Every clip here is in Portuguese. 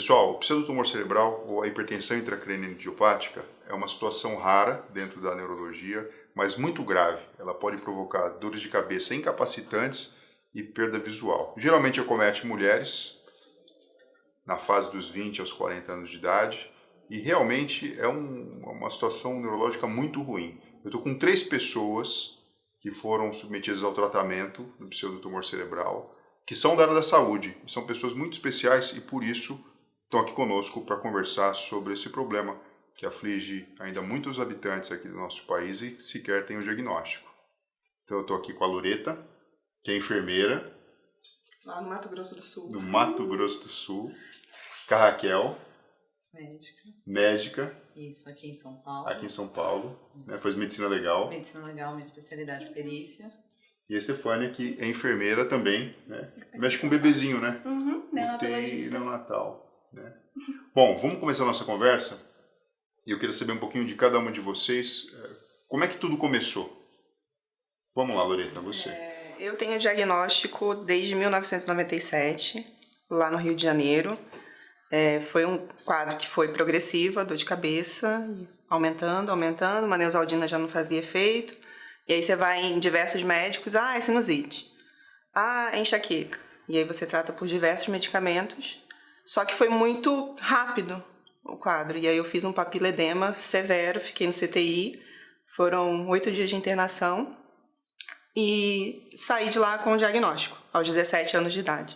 Pessoal, o pseudotumor cerebral ou a hipertensão intracraniana idiopática é uma situação rara dentro da neurologia, mas muito grave. Ela pode provocar dores de cabeça incapacitantes e perda visual. Geralmente acomete mulheres na fase dos 20 aos 40 anos de idade e realmente é uma situação neurológica muito ruim. Eu estou com 3 pessoas que foram submetidas ao tratamento do pseudotumor cerebral, que são da área da saúde, são pessoas muito especiais e por isso estão aqui conosco para conversar sobre esse problema que aflige ainda muitos habitantes aqui do nosso país e sequer tem o diagnóstico. Então eu estou aqui com a Loreta, que é enfermeira. Lá no Mato Grosso do Sul. Do Mato Grosso do Sul. Com a Raquel. Médica. Isso, aqui em São Paulo. Aqui em São Paulo. Né, faz medicina legal. Medicina legal, minha especialidade de perícia. E a Estefânia, que é enfermeira também, né? Mexe com bebezinho, né? Neonatologista. Neonatal, né? Bom, vamos começar a nossa conversa. E eu queria saber um pouquinho de cada uma de vocês. Como é que tudo começou? Vamos lá, Loreta, você. Eu tenho diagnóstico desde 1997, lá no Rio de Janeiro. Foi um quadro que foi progressivo, a dor de cabeça, aumentando, uma neosaldina já não fazia efeito. E aí você vai em diversos médicos, é sinusite, é enxaqueca. E aí você trata por diversos medicamentos, só que foi muito rápido o quadro. E aí eu fiz um papiledema severo, fiquei no CTI, foram 8 dias de internação e saí de lá com o diagnóstico, aos 17 anos de idade.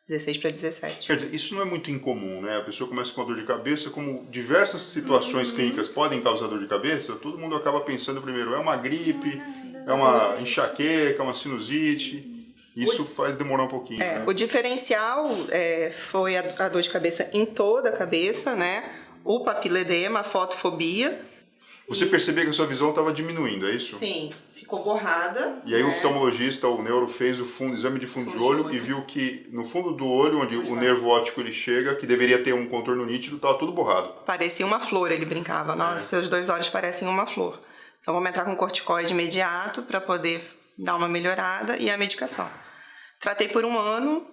16 para 17. Quer dizer, isso não é muito incomum, né? A pessoa começa com a dor de cabeça, como diversas situações clínicas podem causar dor de cabeça, todo mundo acaba pensando primeiro, é uma gripe, é uma enxaqueca, uma sinusite. Isso faz demorar um pouquinho. Né? O diferencial foi a dor de cabeça em toda a cabeça, né? O papiledema, a fotofobia. Você percebeu que a sua visão estava diminuindo, é isso? Sim, ficou borrada. E aí o oftalmologista, o neuro, fez o exame de fundo de olho e viu que no fundo do olho, onde o nervo óptico ele chega, que deveria ter um contorno nítido, estava tudo borrado. Parecia uma flor, ele brincava. Nossa, seus 2 olhos parecem uma flor. Então vamos entrar com corticoide imediato para poder dar uma melhorada e a medicação. Tratei por 1 ano,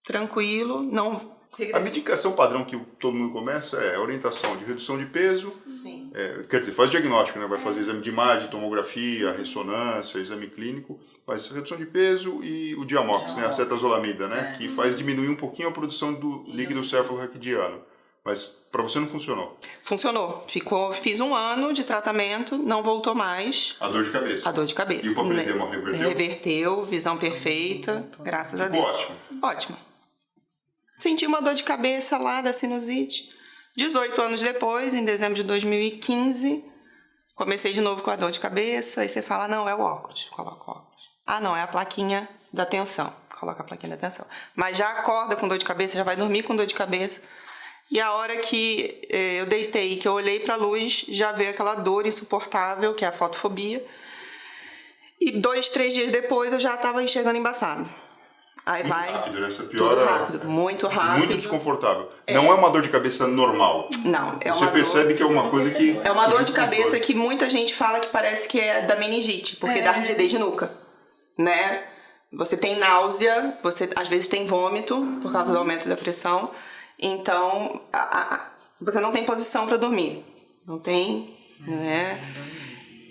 tranquilo, não... A medicação padrão que todo mundo começa é orientação de redução de peso. Sim. Quer dizer, faz diagnóstico, né? Vai fazer exame de imagem, tomografia, ressonância, exame clínico. Faz redução de peso e o Diamox, né? A cetazolamida, né? Que faz diminuir um pouquinho a produção do líquido cefalorraquidiano. Mas para você não funcionou? Funcionou. Fiz 1 ano de tratamento, não voltou mais. A dor de cabeça? A dor de cabeça. E o papiledema reverteu? Reverteu, visão perfeita, graças a Deus. Ótimo. Ótimo. Senti uma dor de cabeça lá da sinusite. 18 anos depois, em dezembro de 2015, comecei de novo com a dor de cabeça. Aí você fala, não, é o óculos. Coloca o óculos. Não, é a plaquinha da tensão. Coloca a plaquinha da tensão. Mas já acorda com dor de cabeça, já vai dormir com dor de cabeça. E a hora que eu deitei, que eu olhei para a luz, já veio aquela dor insuportável, que é a fotofobia. E 2, 3 dias depois, eu já estava enxergando embaçado. Aí muito vai rápido, né? Essa piora, tudo rápido, muito rápido. Muito desconfortável. Não é uma dor de cabeça normal. Não, é Você uma percebe dor... que é uma coisa que... É uma dor de cabeça que muita gente fala que parece que é da meningite, porque dá rigidez de nuca, né? Você tem náusea, você às vezes tem vômito por causa do aumento da pressão. Então, você não tem posição para dormir. Não tem, né?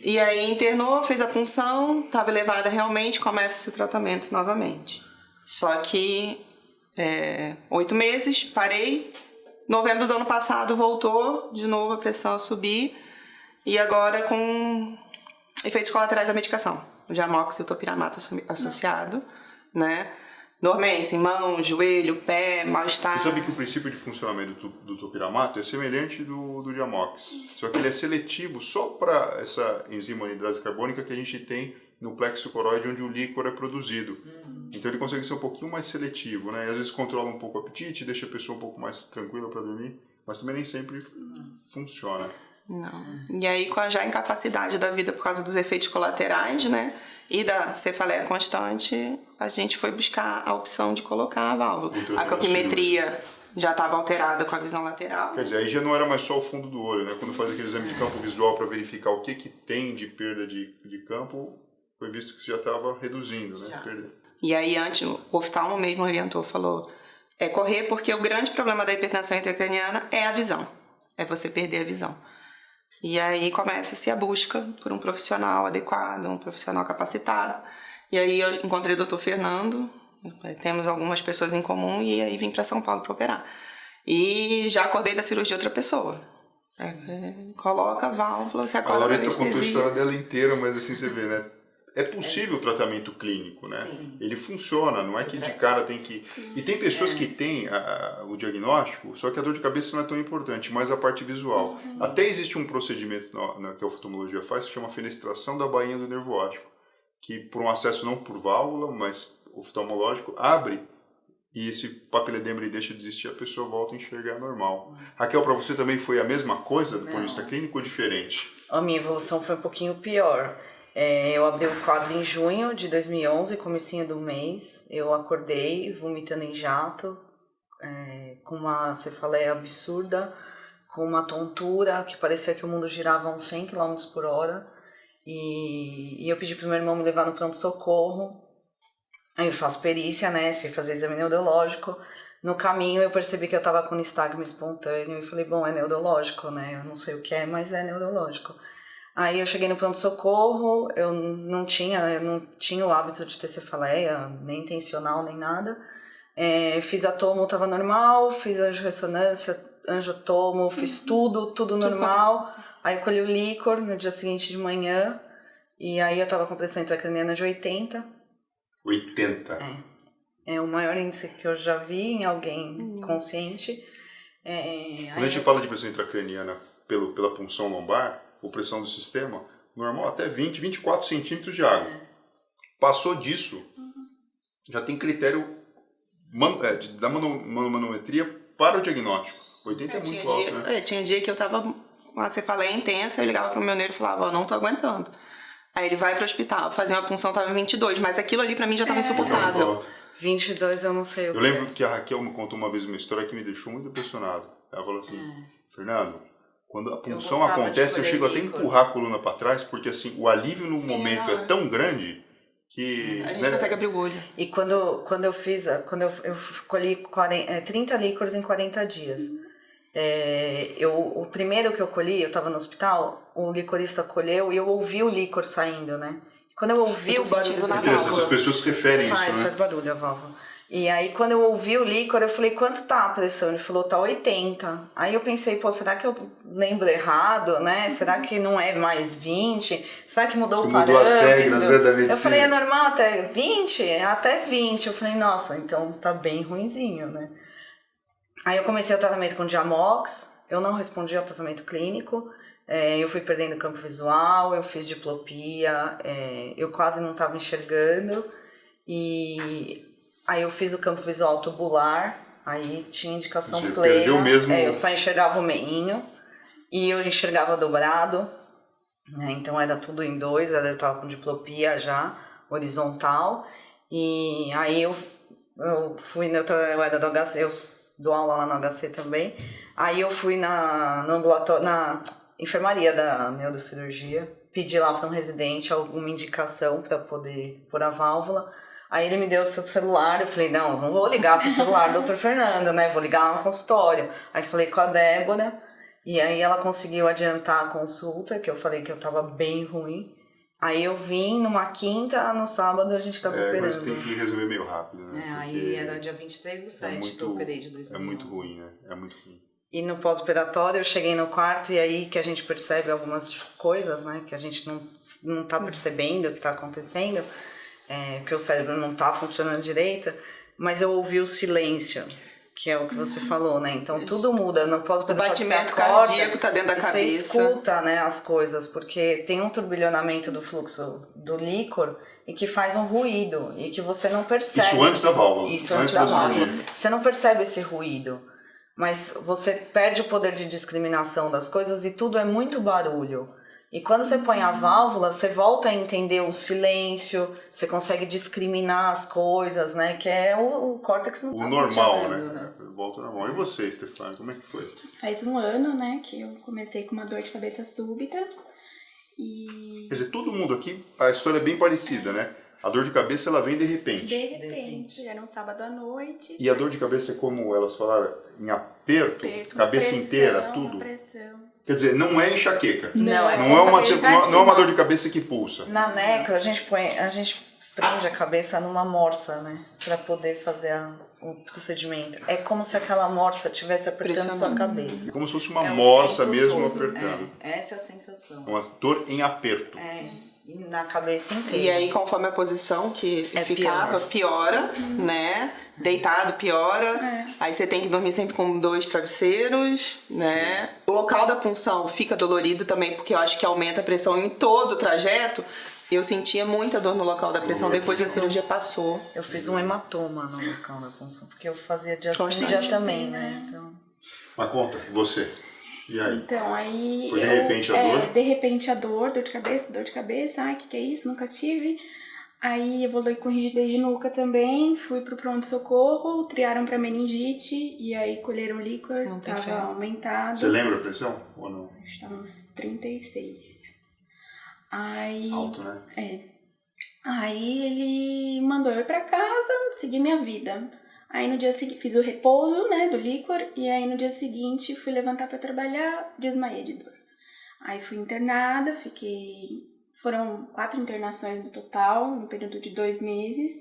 E aí internou, fez a punção, estava elevada realmente, começa esse tratamento novamente. Só que 8 meses, parei. Novembro do ano passado voltou de novo a pressão a subir. E agora com efeitos colaterais da medicação. O Diamox e o topiramato associado, né? Dormência em mão, joelho, pé, mal-estar. Você sabe que o princípio de funcionamento do topiramato é semelhante do Diamox. Só que ele é seletivo só para essa enzima anidrase carbônica que a gente tem no plexo coroide, onde o líquor é produzido. Então ele consegue ser um pouquinho mais seletivo, né? E às vezes controla um pouco o apetite, deixa a pessoa um pouco mais tranquila para dormir, mas também nem sempre funciona. Não. E aí, com a já incapacidade da vida por causa dos efeitos colaterais, né? E da cefaleia constante, a gente foi buscar a opção de colocar a válvula. A campimetria já estava alterada com a visão lateral. Quer dizer, aí já não era mais só o fundo do olho, né? Quando faz aquele exame de campo visual para verificar o que tem de perda de campo, foi visto que já estava reduzindo, né? E aí, antes, o oftalmo mesmo orientou, falou, é correr, porque o grande problema da hipertensão intracraniana é a visão. É você perder a visão. E aí começa-se a busca por um profissional adequado, um profissional capacitado. E aí eu encontrei o Dr. Fernando, temos algumas pessoas em comum, e aí vim para São Paulo para operar. E já acordei da cirurgia outra pessoa. Coloca a válvula, você acorda da anestesia. A Loreta contou a história dela inteira, mas assim você vê, né? É possível o tratamento clínico, né? Sim. Ele funciona, não é que de cara tem que... Sim. E tem pessoas que têm o diagnóstico, só que a dor de cabeça não é tão importante, mas a parte visual. Sim. Até existe um procedimento que a oftalmologia faz, que chama fenestração da bainha do nervo óptico, que por um acesso não por válvula, mas oftalmológico, abre e esse papiledema deixa de existir, a pessoa volta a enxergar normal. Raquel, para você também foi a mesma coisa do ponto de vista clínico ou diferente? A minha evolução foi um pouquinho pior. Eu abri o quadro em junho de 2011, comecinho do mês. Eu acordei vomitando em jato, com uma cefaleia absurda, com uma tontura que parecia que o mundo girava a uns 100 km por hora. E eu pedi pro meu irmão me levar no pronto-socorro. Aí eu faço perícia, né, se fazer exame neurológico. No caminho eu percebi que eu tava com nistagmo espontâneo e falei, bom, é neurológico, né, eu não sei o que é, mas é neurológico. Aí eu cheguei no pronto-socorro, eu não tinha o hábito de ter cefaleia, nem intencional, nem nada. Fiz a tomo, tava normal, fiz angio-ressonância, angiotomo, fiz tudo normal. Aí eu colhi o líquor no dia seguinte de manhã, e aí eu tava com pressão intracraniana de 80. 80? É o maior índice que eu já vi em alguém consciente. Quando a gente fala de pressão intracraniana pela punção lombar, ou pressão do sistema, normal até 20, 24 centímetros de água. Passou disso, já tem critério da manometria para o diagnóstico. 80 é muito alto, né? Tinha dia que eu tava com uma cefaleia intensa, eu ligava pro meu neuro e falava, não tô aguentando. Aí ele vai pro hospital, fazia uma punção, tava em 22, mas aquilo ali pra mim já tava insuportável. 22 eu não sei o que. Eu lembro que a Raquel me contou uma vez uma história que me deixou muito impressionado. Ela falou assim, Fernando, quando a punção acontece, eu chego até a empurrar a coluna para trás, porque assim, o alívio no momento é tão grande que... A gente consegue abrir o olho. E quando eu colhi 30 líquores em 40 dias. O primeiro que eu colhi, eu tava no hospital, o licorista colheu e eu ouvi o líquor saindo, né? Quando eu ouvi o barulho na válvula... As pessoas referem isso, né? Faz barulho a válvula. E aí, quando eu ouvi o líquor, eu falei, quanto tá a pressão? Ele falou, tá 80. Aí eu pensei, pô, será que eu lembro errado, né? Será que não é mais 20? Será que mudou o parâmetro? Mudou as regras, né, da medicina. Eu falei, é normal até 20? Até 20. Eu falei, nossa, então tá bem ruinzinho, né? Aí eu comecei o tratamento com Diamox, eu não respondi ao tratamento clínico, eu fui perdendo campo visual, eu fiz diplopia, eu quase não estava enxergando, e aí eu fiz o campo visual tubular, aí tinha indicação Você plena, perdeu mesmo... eu só enxergava o meinho, e eu enxergava dobrado, né? Então era tudo em 2, eu estava com diplopia já, horizontal, e aí eu fui, eu era do HC, eu dou aula lá no HC também. Aí eu fui no ambulatório, na enfermaria da neurocirurgia, pedi lá para um residente alguma indicação para poder pôr a válvula. Aí ele me deu o seu celular, eu falei, não vou ligar pro celular do Dr. Fernando, né? Vou ligar lá no consultório. Aí falei com a Débora, e aí ela conseguiu adiantar a consulta, que eu falei que eu tava bem ruim. Aí eu vim numa quinta, no sábado a gente tava operando. Mas tem que resolver meio rápido, né? Aí era dia 23/7 que eu operei de 2011. É muito ruim, né? É muito ruim. E no pós-operatório eu cheguei no quarto e aí que a gente percebe algumas coisas, né? Que a gente não tá percebendo o que tá acontecendo, porque o cérebro não tá funcionando direito, mas eu ouvi o silêncio, que é o que você falou, né? Então tudo muda. No pós-operatório o batimento cardíaco tá dentro da cabeça. Você escuta, né, as coisas, porque tem um turbilhonamento do fluxo do líquor e que faz um ruído e que você não percebe. Isso antes da válvula. Isso antes da válvula. Você não percebe esse ruído, mas você perde o poder de discriminação das coisas e tudo é muito barulho. E quando você põe a válvula, você volta a entender o silêncio, você consegue discriminar as coisas, né? Que é o córtex não tá normal, né? Volta ao normal. E você, Stefania, como é que foi? Faz um ano, né, que eu comecei com uma dor de cabeça súbita e... Quer dizer, todo mundo aqui, a história é bem parecida, né? A dor de cabeça, ela vem de repente. De repente, era um sábado à noite. E a dor de cabeça é como elas falaram, em aperto, cabeça pressão, inteira, tudo. Pressão. Quer dizer, não é enxaqueca. Não, é Não é uma, como se não é uma dor de cabeça que pulsa. Na neca, a gente prende a cabeça numa morsa, né? Pra poder fazer o procedimento. É como se aquela morsa estivesse apertando sua cabeça. É como se fosse uma É o morsa tempo mesmo todo. apertando. Essa é a sensação. Uma dor em aperto. E na cabeça inteira. E aí, conforme a posição que ficava, piora, né? Deitado piora. Aí você tem que dormir sempre com 2 travesseiros, né? O local da punção fica dolorido também, porque eu acho que aumenta a pressão em todo o trajeto. Eu sentia muita dor no local da pressão, depois que a cirurgia passou. Eu fiz um hematoma no local da punção, porque eu fazia dia sim, dia também, né? Então... Mas conta, você. E aí? Então, aí... Foi de repente a dor? De repente a dor de cabeça. Ai, que é isso? Nunca tive. Aí evoluí com rigidez de nuca também. Fui pro pronto-socorro, triaram pra meningite. E aí colheram líquor, tava aumentado. Você lembra a pressão ou não? Estava uns 36. Aí... Alto, né? Aí ele mandou eu ir pra casa, seguir minha vida. Aí no dia seguinte fiz o repouso, né, do líquor, e aí no dia seguinte fui levantar pra trabalhar, desmaiei de dor. Aí fui internada, foram 4 internações no total, no período de 2 meses.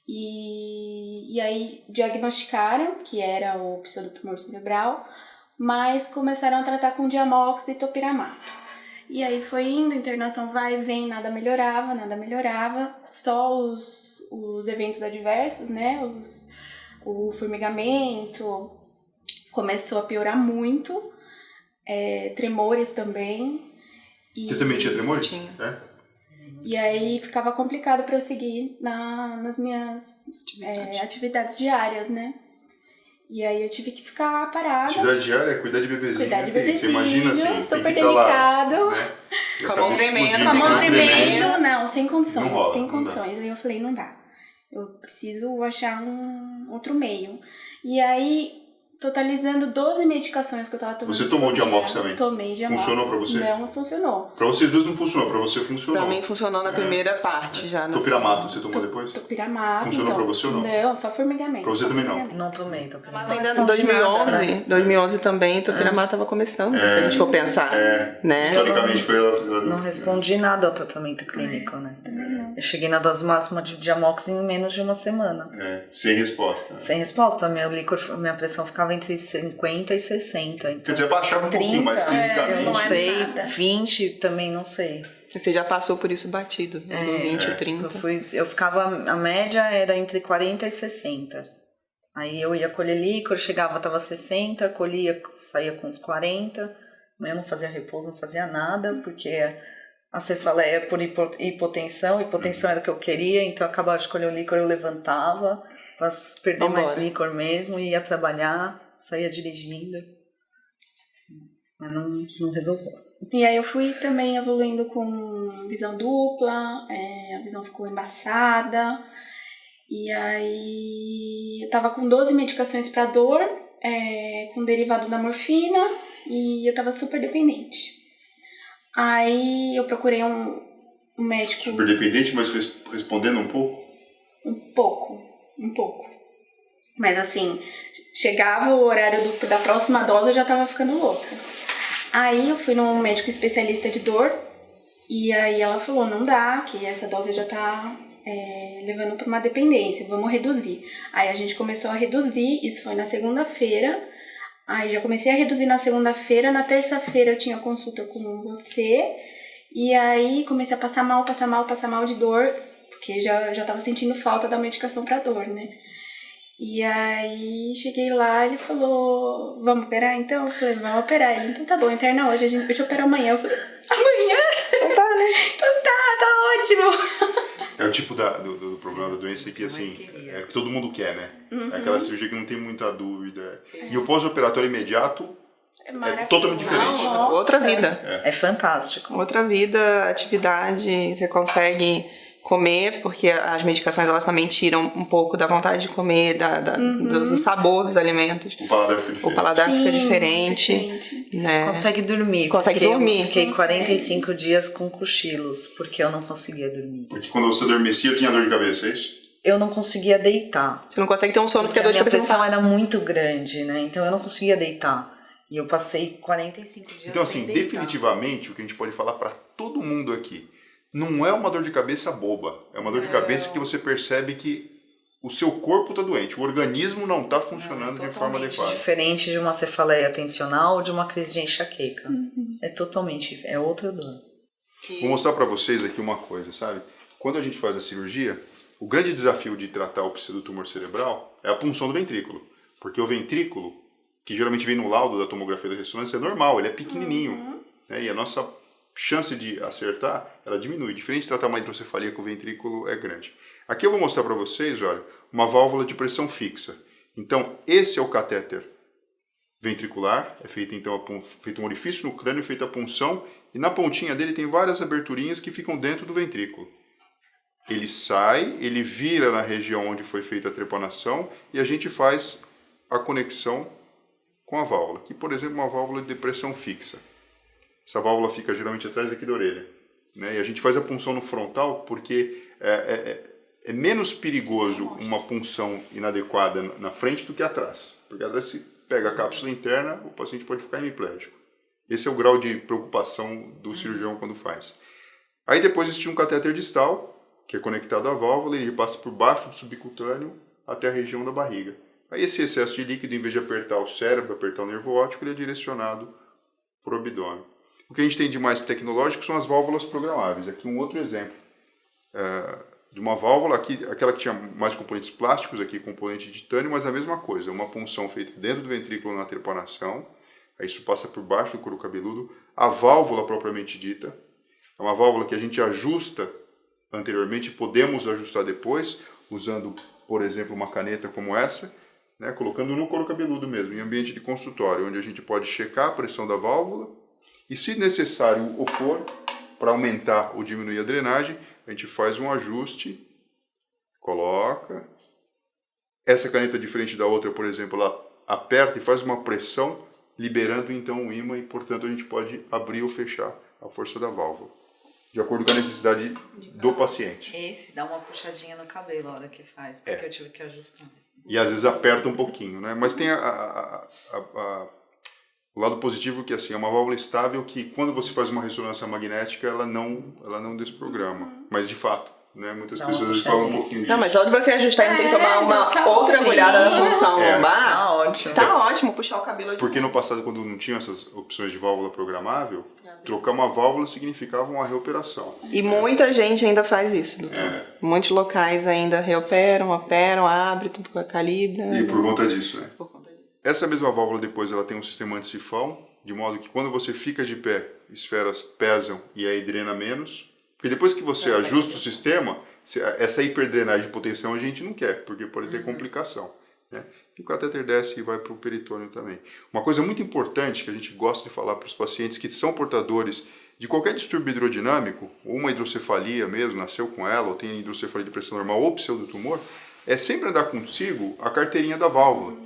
E aí diagnosticaram que era o pseudotumor cerebral, mas começaram a tratar com Diamox e topiramato. E aí foi indo, internação vai e vem, nada melhorava, só os eventos adversos, né, o formigamento começou a piorar muito, tremores também. Você também tinha tremores? Tinha. E aí ficava complicado para eu seguir nas minhas atividades diárias, né? E aí eu tive que ficar parada. Atividade diária é cuidar de bebezinho. Cuidar de Você bebezinho, imagina assim, super tem que estar lá, delicado. né? Com a mão tremendo. Com a mão tremendo, não, sem condições, Não rola, sem não condições. Aí eu falei, não dá. Eu preciso achar um outro meio. E aí, totalizando 12 medicações que eu tava tomando. Você tomou Diamox também? Tomei Diamox. Funcionou pra você? Não funcionou. Pra vocês dois não funcionou, pra você funcionou. Pra mim funcionou na primeira parte já. Topiramato você tomou depois? Topiramato. Funcionou então, pra você ou não? Não, só formigamento. Pra você também não? Não tomei, Ainda em 2011 também, topiramato tava começando, se a gente for pensar. Né? Historicamente foi ela. Não respondi nada ao tratamento clínico, né? Eu cheguei na dose máxima de Diamox em menos de uma semana. Sem resposta. Sem resposta, minha pressão ficava entre 50 e 60. Então, Quer dizer, baixava um 30, pouquinho, mas eu clinicamente. não sei, nada. 20 também não sei. Você já passou por isso batido, né? Do 20 e 30. Eu ficava, a média era entre 40 e 60. Aí eu ia colher líquor, chegava, tava 60, colhia, saía com uns 40. Eu não fazia repouso, não fazia nada, porque a cefaleia por hipotensão era o que eu queria, então eu acabava de colher o líquor, eu levantava, para perder mais líquor mesmo, ia trabalhar, saía dirigindo. Mas não resolveu. E aí eu fui também evoluindo com visão dupla, a visão ficou embaçada. E aí eu tava com 12 medicações pra dor, com derivado da morfina, e eu tava super dependente. Aí eu procurei um médico... Super dependente, mas respondendo um pouco? Um pouco. Mas assim, chegava o horário da próxima dose, eu já tava ficando louca. Aí eu fui num médico especialista de dor, e aí ela falou, não dá, que essa dose já tá levando pra uma dependência, vamos reduzir. Aí a gente começou a reduzir, isso foi na segunda-feira. Aí já comecei a reduzir na segunda-feira, na terça-feira eu tinha consulta com você, e aí comecei a passar mal de dor, porque já tava sentindo falta da medicação pra dor, né? E aí cheguei lá, ele falou, vamos operar então? Eu falei, vamos operar. Ele, então tá bom, interna hoje, eu te opero amanhã. Eu falei, amanhã? Então tá, né? Então tá ótimo. É o tipo do problema da doença que, assim, que todo mundo quer, né? É aquela cirurgia que não tem muita dúvida. E o pós-operatório imediato é totalmente diferente. Outra vida. É fantástico. Outra vida, atividade, você consegue comer, porque as medicações elas também tiram um pouco da vontade de comer, do sabor dos alimentos. O paladar fica diferente. O paladar fica Sim, diferente. Né? Consegue dormir. Consegue porque dormir. Eu fiquei 45 dias com cochilos, porque eu não conseguia dormir. Porque quando você adormecia, tinha dor de cabeça, é isso? Eu não conseguia deitar. Você não consegue ter um sono porque a dor de minha cabeça pressão não passa. era muito grande, né? Então eu não conseguia deitar. E eu passei 45 dias Então, sem assim, deitar. definitivamente, o que a gente pode falar para todo mundo aqui, não é uma dor de cabeça boba. É uma dor de cabeça que você percebe que o seu corpo está doente, o organismo não está funcionando de forma adequada. Diferente de uma cefaleia tensional ou de uma crise de enxaqueca. É totalmente, é outra dor. Vou mostrar para vocês aqui uma coisa, sabe? Quando a gente faz a cirurgia, o grande desafio de tratar o pseudotumor cerebral é a punção do ventrículo. Porque o ventrículo, que geralmente vem no laudo da tomografia da ressonância, é normal, ele é pequenininho. Né? E a nossa chance de acertar, ela diminui. Diferente de tratar uma hidrocefalia com o ventrículo é grande. Aqui eu vou mostrar para vocês, olha, uma válvula de pressão fixa. Então, esse é o catéter ventricular, é feito então feito um orifício no crânio, feita a punção, e na pontinha dele tem várias aberturinhas que ficam dentro do ventrículo. Ele sai, ele vira na região onde foi feita a trepanação e a gente faz a conexão com a válvula. Aqui, por exemplo, uma válvula de pressão fixa. Essa válvula fica geralmente atrás aqui da orelha. Né? E a gente faz a punção no frontal porque é menos perigoso uma punção inadequada na frente do que atrás. Porque atrás se pega a cápsula interna, o paciente pode ficar hemiplégico. Esse é o grau de preocupação do cirurgião quando faz. Aí depois existe um catéter distal, que é conectado à válvula, ele passa por baixo do subcutâneo até a região da barriga. Aí esse excesso de líquido, em vez de apertar o cérebro, apertar o nervo óptico, ele é direcionado para o abdômen. O que a gente tem de mais tecnológico são as válvulas programáveis. Aqui um outro exemplo de uma válvula, aqui, aquela que tinha mais componentes plásticos, aqui componente de titânio, mas a mesma coisa, uma punção feita dentro do ventrículo na trepanação, aí isso passa por baixo do couro cabeludo. A válvula propriamente dita é uma válvula que a gente ajusta anteriormente, podemos ajustar depois, usando, por exemplo, uma caneta como essa, né, colocando no couro cabeludo mesmo, em ambiente de consultório, onde a gente pode checar a pressão da válvula e, se necessário ou for, para aumentar ou diminuir a drenagem, a gente faz um ajuste, coloca. Essa caneta, diferente da outra, por exemplo, ela aperta e faz uma pressão, liberando então o ímã e, portanto, a gente pode abrir ou fechar a força da válvula, de acordo com a necessidade do paciente. Esse dá uma puxadinha no cabelo a hora que faz, porque eu tive que ajustar. E às vezes aperta um pouquinho, né? Mas tem o lado positivo que assim, é uma válvula estável que quando você faz uma ressonância magnética ela não desprograma. Mas de fato, né? Muitas pessoas falam um pouquinho disso. Não, mas só de você ajustar não tem que tomar uma outra olhada na função lombar. Tá ótimo. Tá ótimo puxar o cabelo de Porque no passado, quando não tinham essas opções de válvula programável, trocar uma válvula significava uma reoperação. E muita gente ainda faz isso, doutor. Muitos locais ainda reoperam, operam, abrem, calibram. E por conta disso, né? Por conta disso. Essa mesma válvula depois ela tem um sistema anti-sifão, de modo que quando você fica de pé, esferas pesam e aí drena menos. Porque depois que você ajusta o sistema, essa hiperdrenagem de potencial a gente não quer, porque pode ter complicação. Né? E o catéter desce e vai para o peritônio também. Uma coisa muito importante que a gente gosta de falar para os pacientes que são portadores de qualquer distúrbio hidrodinâmico, ou uma hidrocefalia mesmo, nasceu com ela, ou tem hidrocefalia de pressão normal ou pseudotumor, é sempre andar consigo a carteirinha da válvula.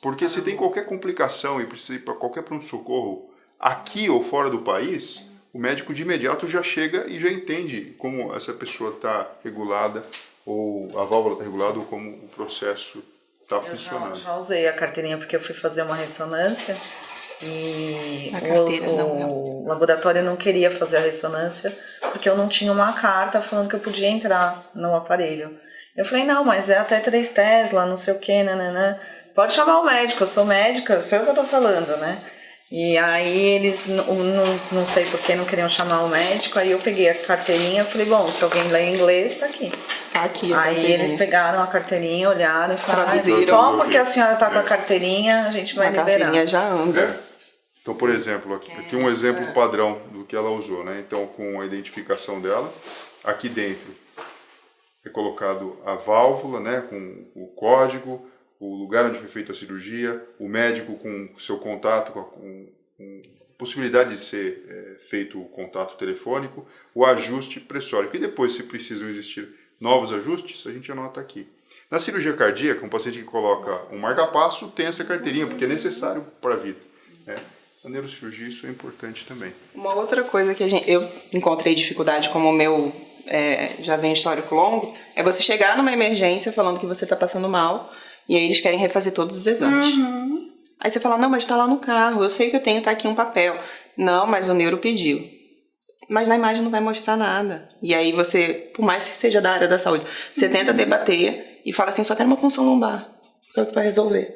Porque se tem qualquer complicação e precisa ir para qualquer pronto-socorro aqui ou fora do país, o médico de imediato já chega e já entende como essa pessoa está regulada, ou a válvula está regulada, ou como o processo está funcionando. Eu já usei a carteirinha porque eu fui fazer uma ressonância e o laboratório não queria fazer a ressonância porque eu não tinha uma carta falando que eu podia entrar no aparelho. Eu falei, não, mas é até 3 Tesla, não sei o que, nananã. Pode chamar o médico, eu sou médica, eu sei o que eu tô falando, né? E aí eles, não sei por que não queriam chamar o médico, aí eu peguei a carteirinha e falei, bom, se alguém lê inglês, tá aqui. Tá aqui. Aí eles pegaram a carteirinha, olharam e falaram, Traduziram. só porque a senhora tá com a carteirinha, a gente vai liberar. A carteirinha já anda. Então, por exemplo, aqui um exemplo padrão do que ela usou, né? Então, com a identificação dela, aqui dentro é colocado a válvula, né? Com o código, o lugar onde foi feita a cirurgia, o médico com seu contato com possibilidade de ser feito o contato telefônico, o ajuste pressórico. E depois, se precisam existir novos ajustes, a gente anota aqui. Na cirurgia cardíaca, um paciente que coloca um marca-passo tem essa carteirinha, porque é necessário para a vida. Na neurocirurgia isso é importante também. Uma outra coisa que eu encontrei dificuldade, como o meu já vem histórico longo, é você chegar numa emergência falando que você está passando mal, e aí eles querem refazer todos os exames. Aí você fala, não, mas está lá no carro, eu sei que eu tenho, tá aqui um papel. Não, mas o neuro pediu. Mas na imagem não vai mostrar nada. E aí você, por mais que seja da área da saúde, você tenta debater e fala assim, só quero uma punção lombar, que é o que vai resolver.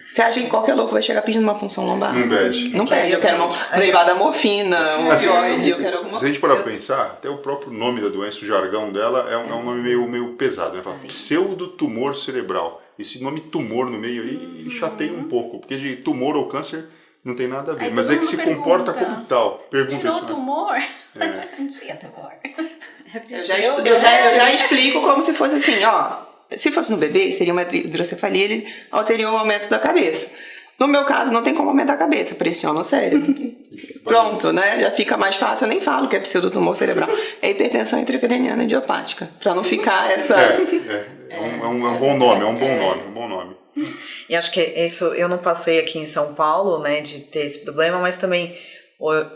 Você acha que qualquer louco vai chegar pedindo uma punção lombar? Não pede. Não pede, eu quero uma derivada morfina, um opioide, eu quero alguma coisa. Se a gente parar pra pensar, até o próprio nome da doença, o jargão dela, é um nome meio pesado, né? Fala pseudotumor cerebral. Esse nome tumor no meio aí chateia um pouco, porque de tumor ou câncer não tem nada a ver. Mas é que se comporta como tal. Pergunta tirou isso, o tumor? Não tinha tumor. Eu já explico como se fosse assim, ó. Se fosse no bebê, seria uma hidrocefalia, ele alteria o aumento da cabeça. No meu caso, não tem como aumentar a cabeça, pressiona o cérebro. Pronto, né? Já fica mais fácil, eu nem falo que é pseudotumor cerebral. É hipertensão intracraniana idiopática, pra não ficar essa... É um bom nome. E acho que isso, eu não passei aqui em São Paulo, né, de ter esse problema, mas também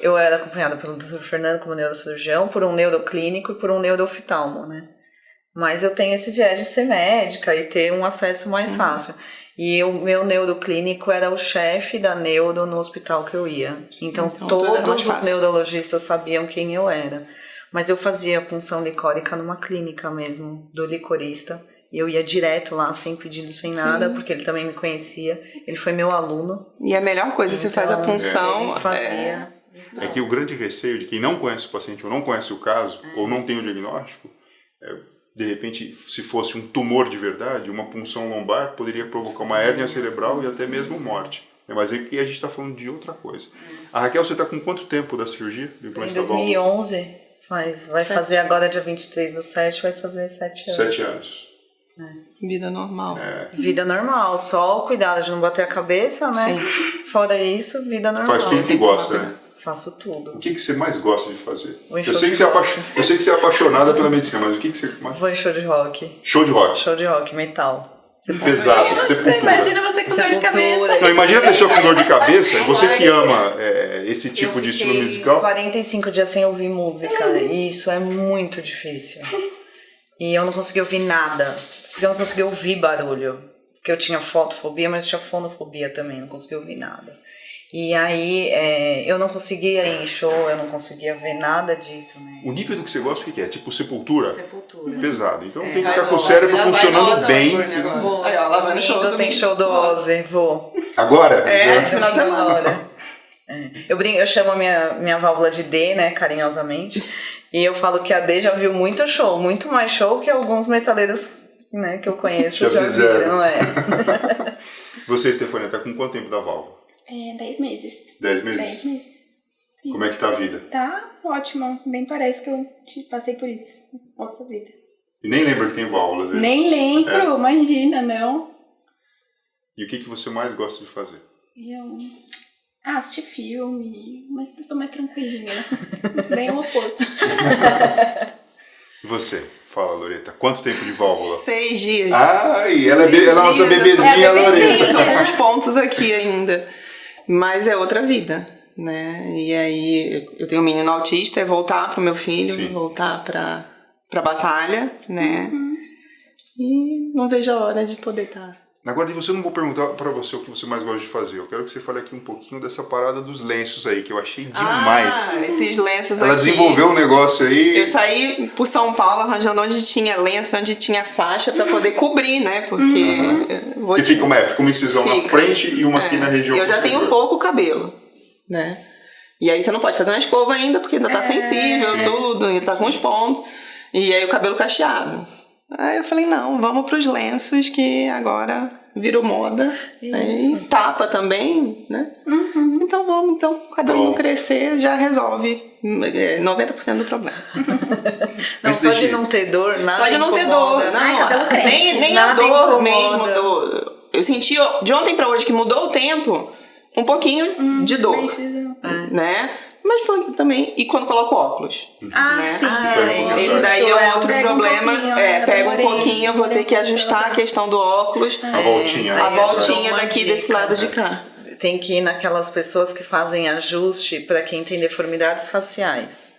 eu era acompanhada pelo Dr. Fernando como neurocirurgião, por um neuroclínico e por um neurooftalmo, né? Mas eu tenho esse viés de ser médica e ter um acesso mais fácil. E o meu neuroclínico era o chefe da neuro no hospital que eu ia. Então todos os neurologistas sabiam quem eu era. Mas eu fazia punção licórica numa clínica mesmo, do licorista. E eu ia direto lá, sem pedido, sem nada, porque ele também me conhecia. Ele foi meu aluno. E a melhor coisa, então, você faz a punção... Fazia. É que o grande receio de quem não conhece o paciente ou não conhece o caso, ou não tem o diagnóstico, de repente, se fosse um tumor de verdade, uma punção lombar poderia provocar uma hérnia cerebral e até mesmo morte. Mas aqui a gente está falando de outra coisa. A Raquel, você está com quanto tempo da cirurgia? Do implante em 2011. Vai fazer agora, dia 23/7, vai fazer 7 anos. 7 anos. Vida normal. Vida normal, só cuidado de não bater a cabeça, né? Sim. Fora isso, vida normal. Faz tudo que gosta, né? Faço tudo. O que você mais gosta de fazer? Eu sei que você é apaixonada pela medicina, mas o que você mais... Vou em show de rock. Show de rock? Show de rock, metal. Pesado, imagina você com dor de cabeça. Não, imagina a pessoa com dor de cabeça, você que ama esse tipo de estilo musical. 45 dias sem ouvir música, e isso é muito difícil. E eu não conseguia ouvir nada, porque eu não conseguia ouvir barulho. Porque eu tinha fotofobia, mas eu tinha fonofobia também, não conseguia ouvir nada. E aí eu não conseguia ir em show, eu não conseguia ver nada disso, né? O nível do que você gosta, o que é? Tipo Sepultura? Sepultura. Pesado. Então tem que ficar com o cérebro funcionando bem. Vou, domingo tem show do Ozzy, vou. Agora? Final de semana. Eu chamo a minha válvula de D, né, carinhosamente. E eu falo que a D já viu muito show, muito mais show que alguns metaleiros, né, que eu conheço já viram, Você, Stefania, tá com quanto tempo da válvula? 10 meses. 10 meses? 10 meses. Isso. Como é que tá a vida? Tá ótimo. Nem parece que eu passei por isso. Outra vida. E nem lembra que tem válvulas, né? Nem lembro, imagina, não. E o que você mais gosta de fazer? Assistir filme, mas eu sou mais tranquilinha. Bem o oposto. E você? Fala, Loreta. Quanto tempo de válvula? 6 dias. E ela é a nossa bebezinha, Loreta. Tô com uns pontos aqui ainda. Mas é outra vida, né? E aí, eu tenho um menino autista, é voltar pro meu filho, Sim. voltar pra batalha, né? E não vejo a hora de poder estar... Agora, eu não vou perguntar pra você o que você mais gosta de fazer. Eu quero que você fale aqui um pouquinho dessa parada dos lenços aí, que eu achei demais. Esses lenços Ela aqui. desenvolveu um negócio aí. Eu saí por São Paulo arranjando onde tinha lenço, onde tinha faixa pra poder cobrir, né? Porque... E fica uma incisão na frente e uma aqui na região eu já posterior. tenho pouco cabelo, né? E aí você não pode fazer uma escova ainda, porque ainda tá sensível, Sim. tudo, ainda tá com os pontos. E aí o cabelo cacheado. Aí eu falei, não, vamos pros lenços que agora virou moda. Aí tapa também, né? Então vamos, o cabelo não crescer já resolve 90% do problema. Não, só de não ter dor, nada. Só de não ter dor, não. Ai, cabelo cresce. Nem a Nada dor incomoda. mesmo. Eu senti de ontem pra hoje que mudou o tempo. um pouquinho de dor, Precisa. né? Mas também, e quando coloca o óculos. Ah, né? sim. Esse daí é um outro Pega um problema. pouquinho, né? Pega um Demorei, pouquinho, eu vou ter que ajustar a questão do óculos. A voltinha. A né? voltinha Uma daqui dica, desse lado de cá. Tem que ir naquelas pessoas que fazem ajuste para quem tem deformidades faciais.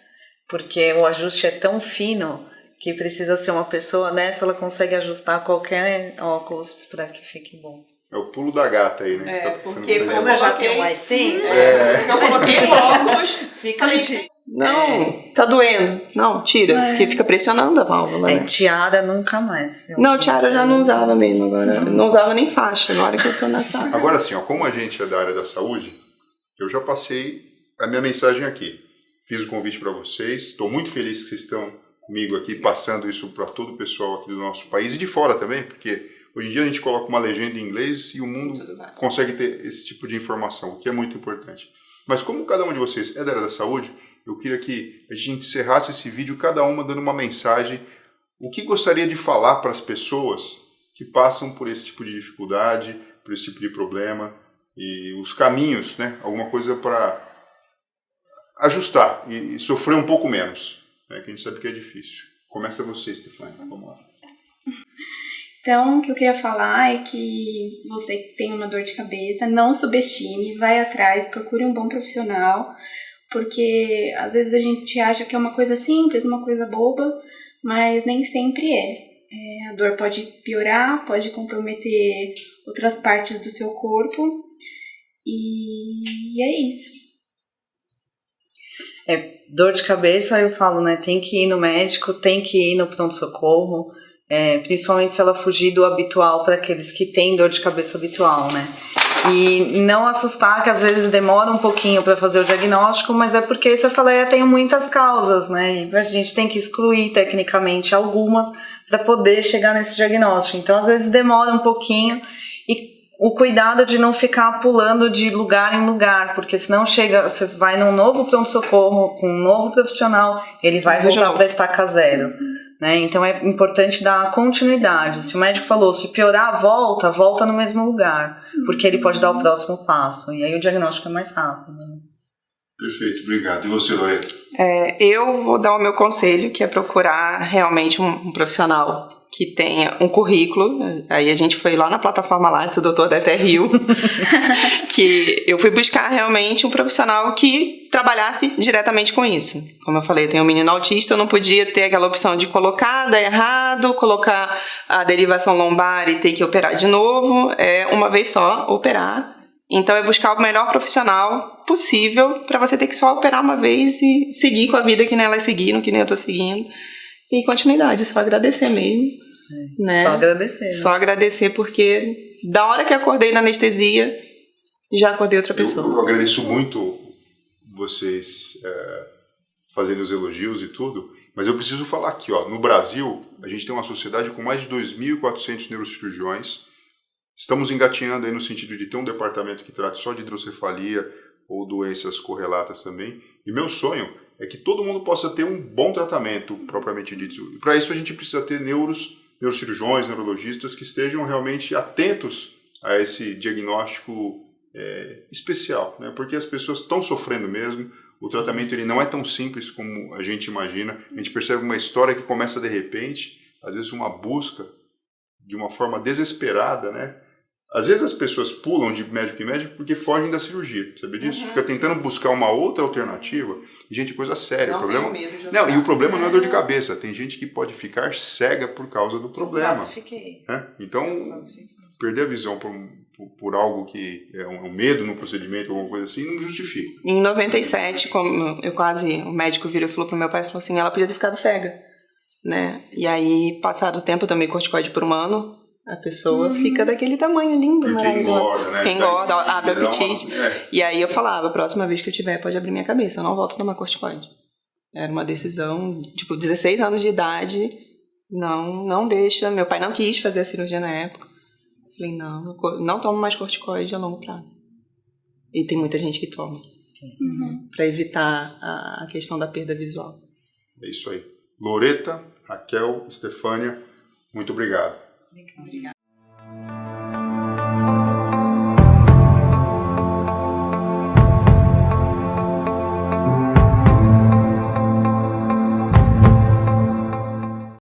Porque o ajuste é tão fino que precisa ser uma pessoa nessa, ela consegue ajustar qualquer óculos para que fique bom. É o pulo da gata aí, né? que você tá Porque pensando foi no uma- negócio. já tenho mais tempo. Eu coloquei o óculos, Fica falei, não, tá doendo. Não, tira, porque fica pressionando a válvula, né? tiara nunca mais. Não, tiara eu já não usava mesmo agora. Não usava nem faixa, agora que eu tô nessa área. Agora assim, ó, como a gente é da área da saúde, eu já passei a minha mensagem aqui. Fiz o convite para vocês. Estou muito feliz que vocês estão comigo aqui, passando isso para todo o pessoal aqui do nosso país e de fora também, porque hoje em dia a gente coloca uma legenda em inglês e o mundo consegue ter esse tipo de informação, o que é muito importante. Mas como cada um de vocês é da área da saúde, eu queria que a gente encerrasse esse vídeo, cada uma dando uma mensagem, o que gostaria de falar para as pessoas que passam por esse tipo de dificuldade, por esse tipo de problema, e os caminhos, né? Alguma coisa para ajustar e sofrer um pouco menos, né? Que a gente sabe que é difícil. Começa você, Stefania. Vamos lá. Então, o que eu queria falar é que você que tem uma dor de cabeça, não subestime, vai atrás, procure um bom profissional, porque às vezes a gente acha que é uma coisa simples, uma coisa boba, mas nem sempre é. A dor pode piorar, pode comprometer outras partes do seu corpo, e é isso. Dor de cabeça, eu falo, né? Tem que ir no médico, tem que ir no pronto-socorro, principalmente se ela fugir do habitual para aqueles que têm dor de cabeça habitual, né? E não assustar, que às vezes demora um pouquinho para fazer o diagnóstico, mas é porque, você fala, eu tenho muitas causas, né? E a gente tem que excluir tecnicamente algumas para poder chegar nesse diagnóstico. Então, às vezes demora um pouquinho e o cuidado de não ficar pulando de lugar em lugar, porque senão você vai num novo pronto-socorro com um novo profissional, ele vai voltar para estaca zero. Né? Então é importante dar continuidade. Se o médico falou, se piorar, volta no mesmo lugar, porque ele pode dar o próximo passo, e aí o diagnóstico é mais rápido. Né? Perfeito, obrigado. E você, Loreta? Eu vou dar o meu conselho, que é procurar realmente um profissional que tenha um currículo. Aí a gente foi lá na plataforma Lattes, o Dr. Deter Rio, que eu fui buscar realmente um profissional que trabalhasse diretamente com isso. Como eu falei, eu tenho um menino autista, eu não podia ter aquela opção de colocar, dar errado, colocar a derivação lombar e ter que operar de novo. É uma vez só, operar. Então é buscar o melhor profissional possível para você ter que só operar uma vez e seguir com a vida que nem elas seguiram, que nem eu tô seguindo. E continuidade, só agradecer mesmo. Né? Só agradecer. Né? Só agradecer, porque da hora que acordei na anestesia, já acordei outra pessoa. Eu agradeço muito vocês fazendo os elogios e tudo, mas eu preciso falar aqui, ó, no Brasil, a gente tem uma sociedade com mais de 2.400 neurocirurgiões. Estamos engatinhando aí no sentido de ter um departamento que trate só de hidrocefalia ou doenças correlatas também. E meu sonho é que todo mundo possa ter um bom tratamento, propriamente dito. E para isso a gente precisa ter neurocirurgiões, neurologistas que estejam realmente atentos a esse diagnóstico especial, né? Porque as pessoas estão sofrendo mesmo. O tratamento ele não é tão simples como a gente imagina. A gente percebe uma história que começa de repente, às vezes uma busca de uma forma desesperada, né? Às vezes as pessoas pulam de médico em médico porque fogem da cirurgia, sabe disso? Fica tentando buscar uma outra alternativa. E, gente, coisa séria. Não o problema... tenho medo de Não, e o problema não é dor de cabeça. Tem gente que pode ficar cega por causa do problema. Quase fiquei. Né? Então, perder a visão por algo que é um medo no procedimento, alguma coisa assim, não justifica. Em 97, como o médico virou e falou pro meu pai, falou assim, ela podia ter ficado cega, né? E aí, passado o tempo, eu tomei corticoide por um ano, a pessoa fica daquele tamanho lindo, Porque maravilhoso. engorda, né? Porque engorda, abre Dá uma- apetite. E aí eu falava, a próxima vez que eu tiver, pode abrir minha cabeça, eu não volto a tomar corticoide. Era uma decisão, 16 anos de idade, não deixa. Meu pai não quis fazer a cirurgia na época. Falei, não tomo mais corticoide a longo prazo. E tem muita gente que toma. Para evitar a questão da perda visual. É isso aí. Loreta, Raquel, Stefania, muito obrigado. Obrigada.